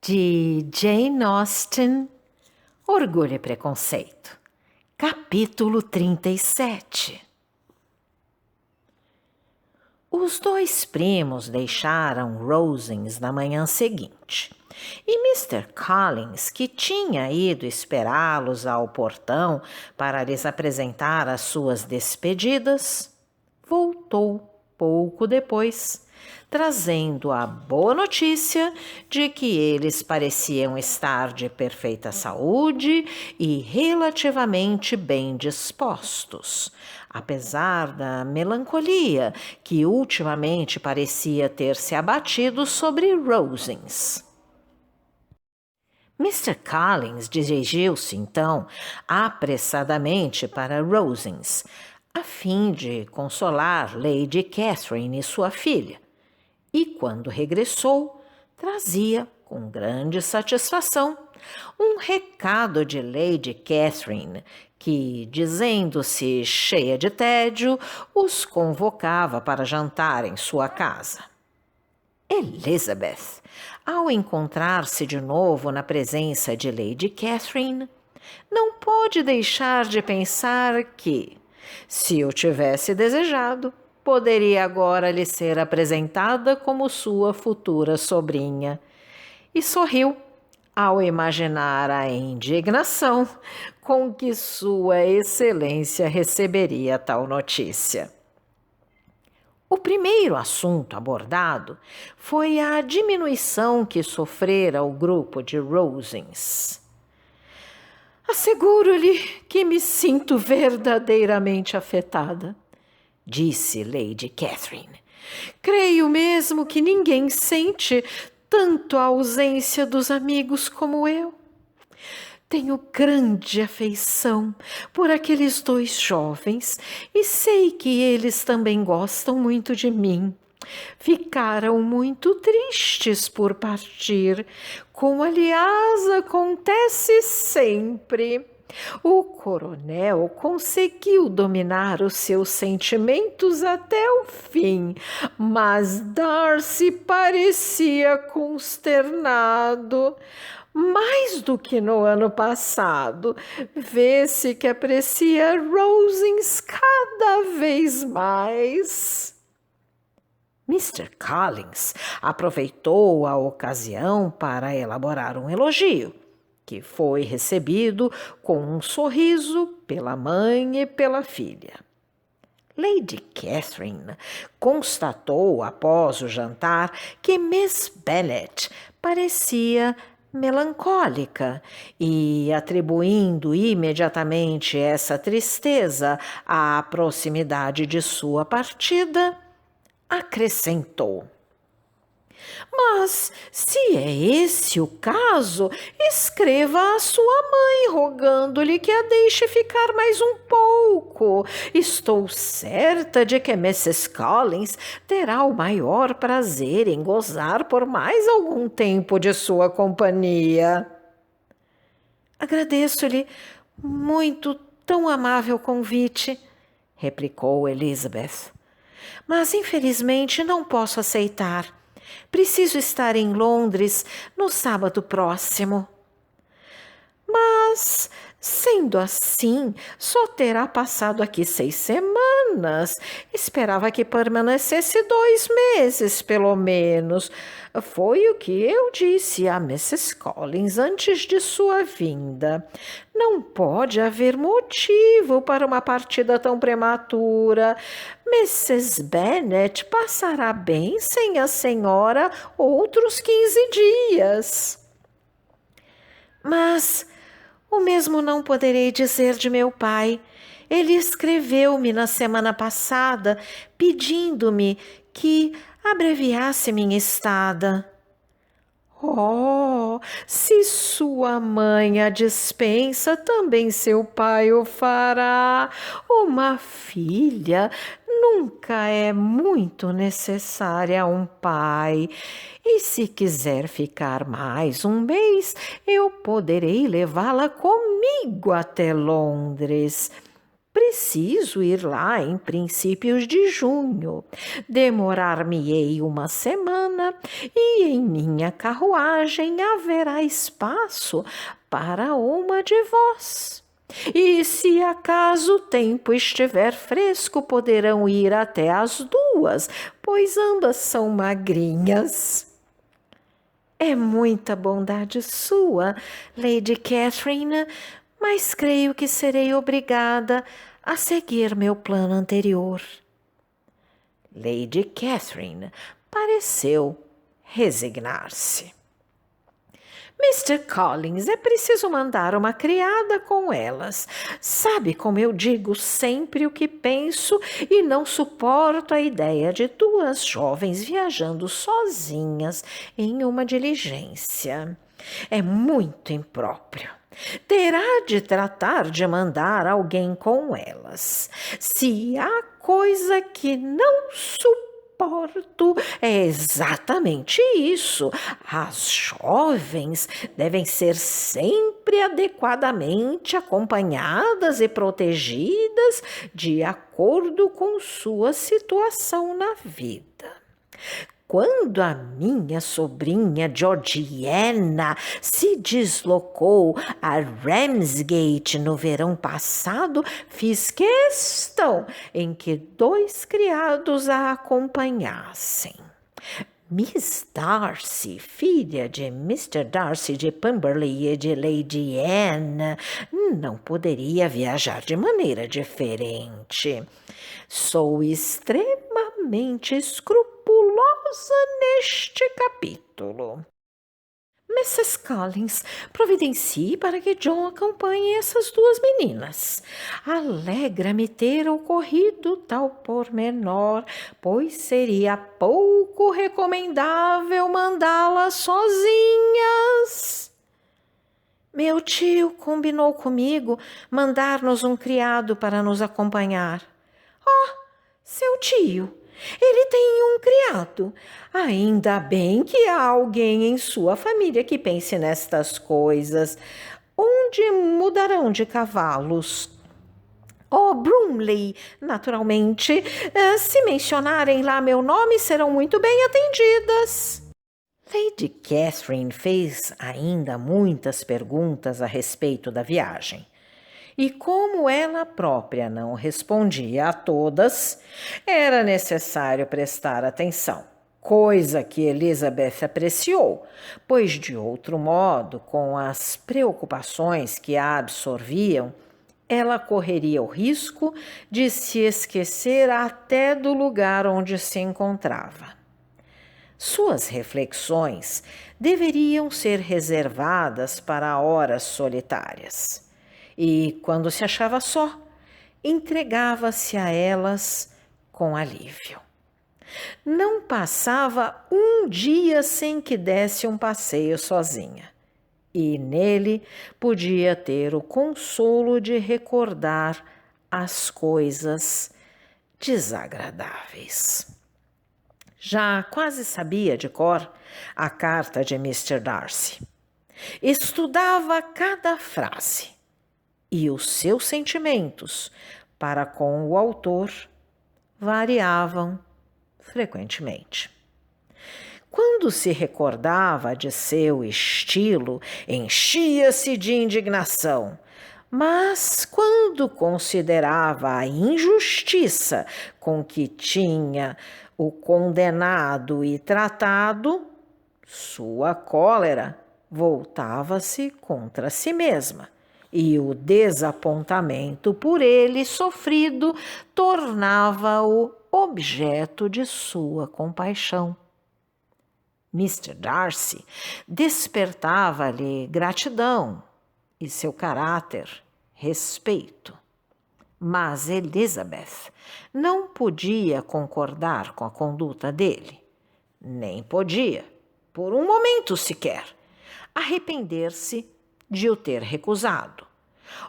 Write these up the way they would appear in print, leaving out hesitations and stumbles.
de Jane Austen, Orgulho e Preconceito, capítulo 37. Os dois primos deixaram Rosings na manhã seguinte, e Mr. Collins, que tinha ido esperá-los ao portão para lhes apresentar as suas despedidas, voltou pouco depois, trazendo a boa notícia de que eles pareciam estar de perfeita saúde e relativamente bem dispostos, apesar da melancolia que ultimamente parecia ter se abatido sobre Rosings. Mr. Collins dirigiu-se, então, apressadamente para Rosings, a fim de consolar Lady Catherine e sua filha, e quando regressou, trazia, com grande satisfação, um recado de Lady Catherine, que, dizendo-se cheia de tédio, os convocava para jantar em sua casa. Elizabeth, ao encontrar-se de novo na presença de Lady Catherine, não pôde deixar de pensar que, se o tivesse desejado, poderia agora lhe ser apresentada como sua futura sobrinha, e sorriu ao imaginar a indignação com que Sua Excelência receberia tal notícia. O primeiro assunto abordado foi a diminuição que sofrera o grupo de Rosings. "Asseguro-lhe que me sinto verdadeiramente afetada", disse Lady Catherine. "Creio mesmo que ninguém sente tanto a ausência dos amigos como eu. Tenho grande afeição por aqueles dois jovens e sei que eles também gostam muito de mim. Ficaram muito tristes por partir, como aliás acontece sempre. O coronel conseguiu dominar os seus sentimentos até o fim, mas Darcy parecia consternado. Mais do que no ano passado, vê-se que aprecia Rosings cada vez mais." Mr. Collins aproveitou a ocasião para elaborar um elogio, que foi recebido com um sorriso pela mãe e pela filha. Lady Catherine constatou após o jantar que Miss Bennet parecia melancólica e, atribuindo imediatamente essa tristeza à proximidade de sua partida, acrescentou: "Mas, se é esse o caso, escreva à sua mãe, rogando-lhe que a deixe ficar mais um pouco. Estou certa de que Mrs. Collins terá o maior prazer em gozar por mais algum tempo de sua companhia." "Agradeço-lhe muito tão amável convite", replicou Elizabeth. "Mas, infelizmente, não posso aceitar. Preciso estar em Londres no sábado próximo." "Mas, sendo assim, só terá passado aqui 6 semanas. Esperava que permanecesse 2 meses, pelo menos. Foi o que eu disse a Mrs. Collins antes de sua vinda. Não pode haver motivo para uma partida tão prematura. Mrs. Bennet passará bem sem a senhora outros 15 dias. "Mas o mesmo não poderei dizer de meu pai. Ele escreveu-me na semana passada pedindo-me que abreviasse minha estada." "Oh, se sua mãe a dispensa, também seu pai o fará. Uma filha nunca é muito necessária a um pai. E se quiser ficar mais um mês, eu poderei levá-la comigo até Londres. Preciso ir lá em princípios de junho. Demorar-me-ei uma semana e em minha carruagem haverá espaço para uma de vós. E se acaso o tempo estiver fresco, poderão ir até as duas, pois ambas são magrinhas. É muita bondade sua, Lady Catherine, mas creio que serei obrigada a seguir meu plano anterior. Lady Catherine pareceu resignar-se. Mr. Collins, é preciso mandar uma criada com elas. Sabe como eu digo sempre o que penso e não suporto a ideia de duas jovens viajando sozinhas em uma diligência. É muito impróprio. Terá de tratar de mandar alguém com elas. Se há coisa que não suporto, é exatamente isso. As jovens devem ser sempre adequadamente acompanhadas e protegidas de acordo com sua situação na vida. Quando a minha sobrinha Georgiana se deslocou a Ramsgate no verão passado, fiz questão em que 2 criados a acompanhassem. Miss Darcy, filha de Mr. Darcy de Pemberley e de Lady Anne, não poderia viajar de maneira diferente. Sou extremamente escrupulosa neste capítulo. Mrs. Collins, providencie para que John acompanhe essas 2 meninas. Alegra-me ter ocorrido tal pormenor, pois seria pouco recomendável mandá-las sozinhas. Meu tio combinou comigo mandar-nos um criado para nos acompanhar. Oh, seu tio! Ele tem um criado. Ainda bem que há alguém em sua família que pense nestas coisas. Onde mudarão de cavalos? Oh, Bromley, naturalmente. Se mencionarem lá meu nome, serão muito bem atendidas. Lady Catherine fez ainda muitas perguntas a respeito da viagem. E como ela própria não respondia a todas, era necessário prestar atenção, coisa que Elizabeth apreciou, pois de outro modo, com as preocupações que a absorviam, ela correria o risco de se esquecer até do lugar onde se encontrava. Suas reflexões deveriam ser reservadas para horas solitárias. E, quando se achava só, entregava-se a elas com alívio. Não passava um dia sem que desse um passeio sozinha, e nele podia ter o consolo de recordar as coisas desagradáveis. Já quase sabia de cor a carta de Mr. Darcy. Estudava cada frase. E os seus sentimentos para com o autor variavam frequentemente. Quando se recordava de seu estilo, enchia-se de indignação, mas quando considerava a injustiça com que tinha o condenado e tratado, sua cólera voltava-se contra si mesma. E o desapontamento por ele sofrido tornava-o objeto de sua compaixão. Mr. Darcy despertava-lhe gratidão e seu caráter respeito. Mas Elizabeth não podia concordar com a conduta dele, nem podia, por um momento sequer, arrepender-se de o ter recusado,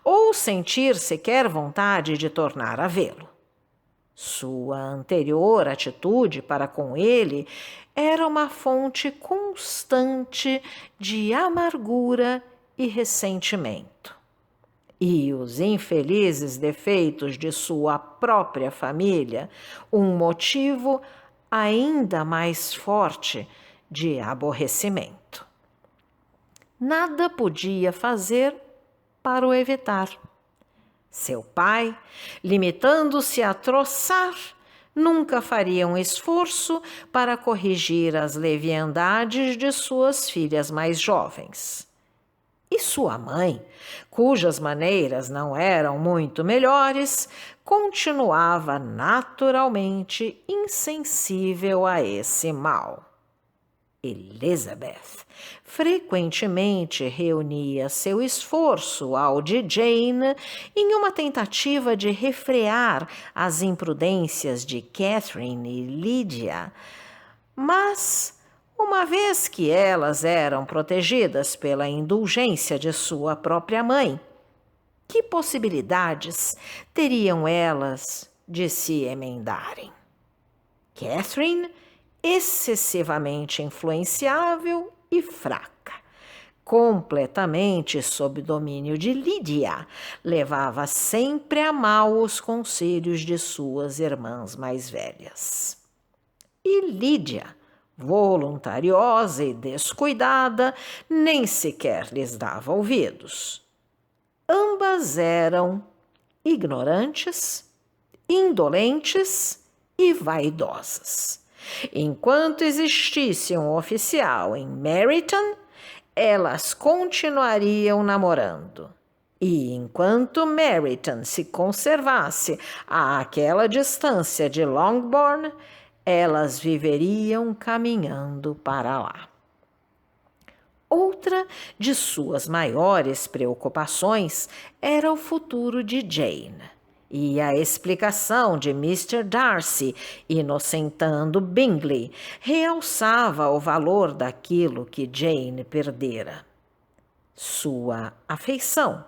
ou sentir sequer vontade de tornar a vê-lo. Sua anterior atitude para com ele era uma fonte constante de amargura e ressentimento. e os infelizes defeitos de sua própria família um motivo ainda mais forte de aborrecimento. Nada podia fazer para o evitar. Seu pai, limitando-se a troçar, nunca faria um esforço para corrigir as leviandades de suas filhas mais jovens. E sua mãe, cujas maneiras não eram muito melhores, continuava naturalmente insensível a esse mal. Elizabeth frequentemente reunia seu esforço ao de Jane em uma tentativa de refrear as imprudências de Catherine e Lydia, mas, uma vez que elas eram protegidas pela indulgência de sua própria mãe, que possibilidades teriam elas de se emendarem? Catherine, excessivamente influenciável e fraca, completamente sob domínio de Lydia, levava sempre a mal os conselhos de suas irmãs mais velhas. E Lydia, voluntariosa e descuidada, nem sequer lhes dava ouvidos. Ambas eram ignorantes, indolentes e vaidosas. Enquanto existisse um oficial em Meryton, elas continuariam namorando. E enquanto Meryton se conservasse àquela distância de Longbourn, elas viveriam caminhando para lá. Outra de suas maiores preocupações era o futuro de Jane. E a explicação de Mr. Darcy, inocentando Bingley, realçava o valor daquilo que Jane perdera. Sua afeição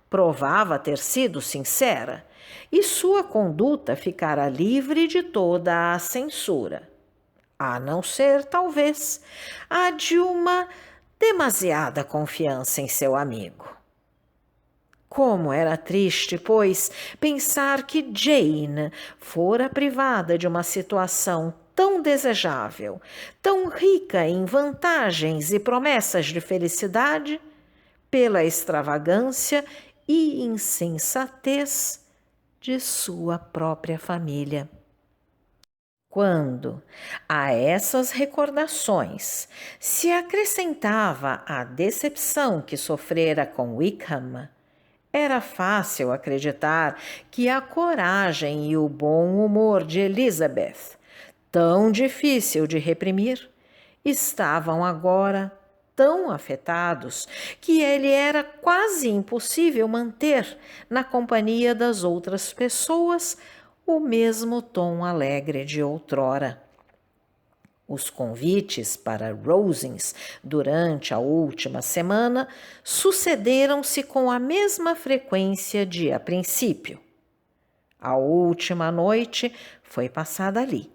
provava ter sido sincera, e sua conduta ficara livre de toda a censura, a não ser, talvez, a de uma demasiada confiança em seu amigo. Como era triste, pois, pensar que Jane fora privada de uma situação tão desejável, tão rica em vantagens e promessas de felicidade, pela extravagância e insensatez de sua própria família. Quando a essas recordações se acrescentava a decepção que sofrera com Wickham, era fácil acreditar que a coragem e o bom humor de Elizabeth, tão difícil de reprimir, estavam agora tão afetados que ele era quase impossível manter, na companhia das outras pessoas, o mesmo tom alegre de outrora. Os convites para Rosings durante a última semana sucederam-se com a mesma frequência de a princípio. A última noite foi passada ali,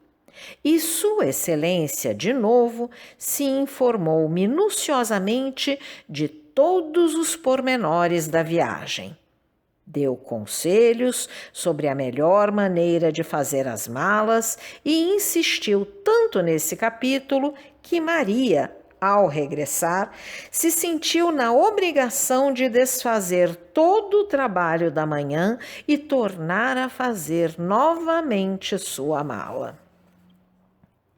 e Sua Excelência, de novo, se informou minuciosamente de todos os pormenores da viagem. Deu conselhos sobre a melhor maneira de fazer as malas e insistiu tanto nesse capítulo que Maria, ao regressar, se sentiu na obrigação de desfazer todo o trabalho da manhã e tornar a fazer novamente sua mala.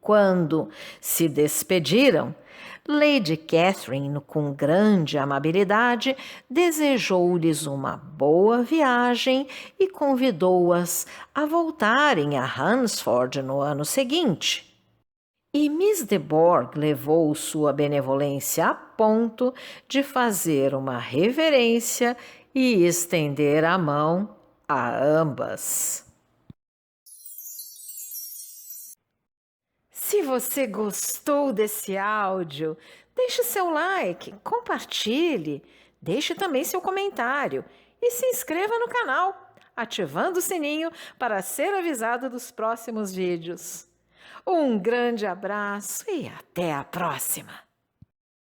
Quando se despediram, Lady Catherine, com grande amabilidade, desejou-lhes uma boa viagem e convidou-as a voltarem a Hunsford no ano seguinte. E Miss de Bourgh levou sua benevolência a ponto de fazer uma reverência e estender a mão a ambas. Se você gostou desse áudio, deixe seu like, compartilhe, deixe também seu comentário e se inscreva no canal, ativando o sininho para ser avisado dos próximos vídeos. Um grande abraço e até a próxima!